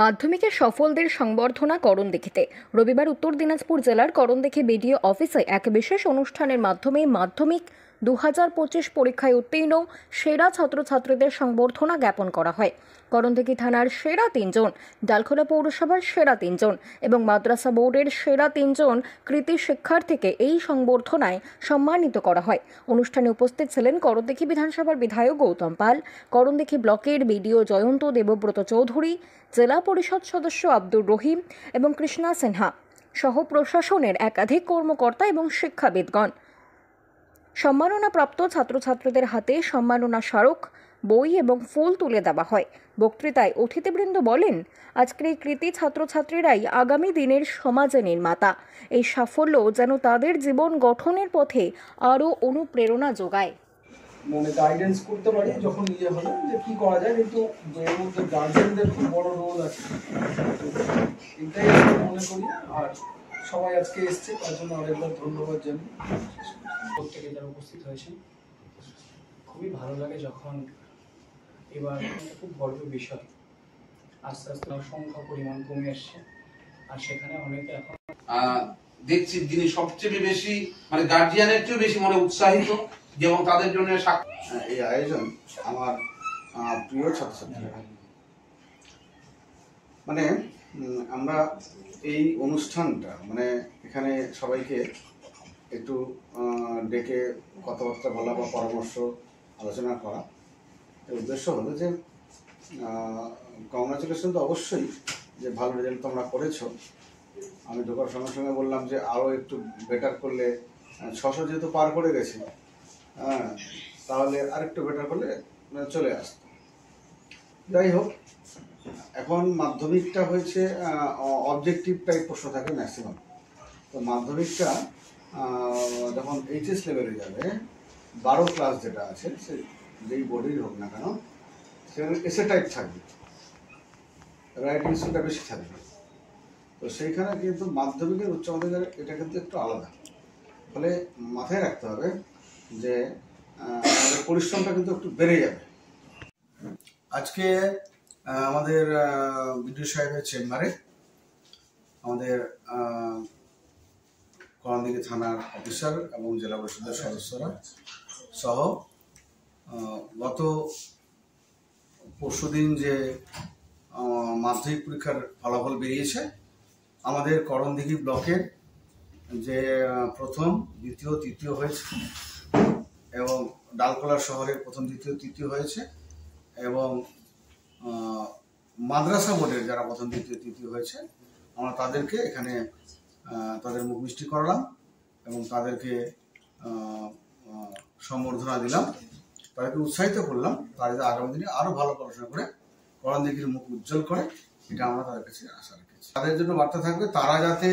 মাধ্যমিকে সফলদের সংবর্ধনা করণদিঘিতে রবিবার উত্তর দিনাজপুর জেলার করণদিঘি বিডিও অফিসে এক বিশেষ অনুষ্ঠানের মাধ্যমে মাধ্যমিক 2025 পরীক্ষায় উত্তীর্ণ সেরা ছাত্রছাত্রীদের সংবর্ধনা জ্ঞাপন করা হয়। করণদিঘি থানার সেরা 3 জন, ডালখোলা পৌরসভার সেরা 3 জন এবং মাদ্রাসা বোর্ডের সেরা 3 জন কৃতী শিক্ষার্থীকে এই সংবর্ধনায় সম্মানিত করা হয়। অনুষ্ঠানে উপস্থিত ছিলেন করণদিঘি বিধানসভার বিধায়ক গৌতম পাল, করণদিঘি ব্লকের বিডিও জয়ন্ত দেবব্রত চৌধুরী, জেলা পরিষদ সদস্য আব্দুর রহিম এবং কৃষ্ণা সিনহা সহ প্রশাসনের একাধিক কর্মকর্তা এবং শিক্ষাবিদগণ। সম্মাননাপ্রাপ্ত ছাত্রছাত্রীদের হাতে সম্মাননা স্মারক, বই এবং ফুল তুলে দেওয়া হয়। বক্তৃতায় অতিথিবৃন্দ বলেন, আজকের এই কৃতী ছাত্রছাত্রীরাই আগামী দিনের সমাজের নির্মাতা। এই সাফল্য যেন তাদের জীবন গঠনের পথে আরও অনুপ্রেরণা যোগায়। মানে গাইডেন্স করতে পারি যখন নিজে হলে যে কি করা যায়, কিন্তু এর মধ্যে গার্জেনদের খুব বড় রোল আছে, এটাই আমি মনে করি। আর সবাই আজকে এসছে, তার জন্য অনেকবার ধন্যবাদ জানাই প্রত্যেকে যারা উপস্থিত হয়েছেন। খুবই ভালো লাগে যখন এবার খুব গর্বের বিষয়, আস্তে আস্তে সংখ্যা পরিমাণ কমে আসছে, আর সেখানে অনেকে এখন দেখছি যিনি সবচেয়ে বেশি মানে গার্জিয়ানের চেয়েও বেশি মনে উৎসাহিত এবং তাদের জন্য এই আয়োজন আমার প্রিয় ছাত্রছাত্রী। মানে আমরা এই অনুষ্ঠানটা মানে এখানে সবাইকে একটু ডেকে কথাবার্তা বলা বা পরামর্শ আলোচনা করা, এর উদ্দেশ্য হলো যে কংগ্রাচুলেশন তো অবশ্যই, যে ভালো রেজাল্ট তোমরা করেছো। আমি ঢোকার সঙ্গে সঙ্গে বললাম যে আরও একটু বেটার করলে, 600 যেহেতু পার করে গেছে, হ্যাঁ, তাহলে আরেকটু বেটার করলে চলে আসতো। যাই হোক, এখন মাধ্যমিকটা হয়েছে অবজেক্টিভ টাইপ প্রশ্ন থাকে ম্যাক্সিমাম। তো মাধ্যমিকটা যখন এইচএস লেভেলে যাবে, 12 ক্লাস যেটা আছে, সে যেই বোর্ডেই হোক না কেন, সেখানে এসে টাইপ থাকবে, রাইটিং স্কিলটা বেশি থাকবে। তো সেইখানে কিন্তু মাধ্যমিকের উচ্চ মাধ্যমিকের এটা কিন্তু একটু আলাদা। ফলে মাথায় রাখতে হবে যে আমাদের পরিশ্রমটা কিন্তু একটু বেড়ে যাবে। আজকে আমাদের বিডিও সাহেবের চেম্বারে আমাদের করণদিঘি থানার অফিসার এবং জেলা পরিষদের সদস্যরা সহ গত পরশুদিন যে মাধ্যমিক পরীক্ষার ফলাফল বেরিয়েছে, আমাদের করণদিঘি ব্লকের যে প্রথম, দ্বিতীয়, তৃতীয় হয়েছে এবং ডালখোলা শহরের প্রথম, দ্বিতীয়, তৃতীয় হয়েছে এবং মাদ্রাসা বোর্ডের যারা প্রথম, দ্বিতীয়, তৃতীয় হয়েছে, আমরা তাদেরকে এখানে তাদের মুখ মিষ্টি করালাম এবং তাদেরকে সম্বর্ধনা দিলাম, তাদেরকে উৎসাহিত করলাম, তারা যাতে আগামী দিনে আরও ভালো পড়াশোনা করে করণদিঘির মুখ উজ্জ্বল করে, এটা আমরা তাদের কাছে আশা রেখেছি। তাদের জন্য বার্তা থাকবে, তারা যাতে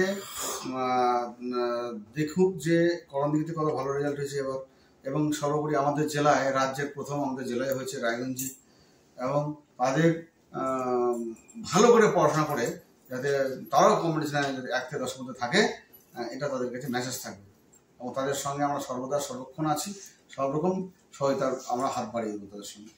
দেখুক যে করণদিঘিতে কত ভালো রেজাল্ট হয়েছে এবার, এবং সর্বোপরি আমাদের জেলায়, রাজ্যের প্রথম আমাদের জেলায় হয়েছে রায়গঞ্জে, এবং তাদের ভালো করে পড়াশোনা করে যাতে তারাও কম্পিটিশনে যদি 1 থেকে 10 মধ্যে থাকে, এটা তাদের কাছে মেসেজ থাকবে। এবং তাদের সঙ্গে আমরা সর্বদা সর্বক্ষণ আছি, সব রকম সহায়তার আমরা হাত বাড়িয়ে দেবো তাদের সঙ্গে।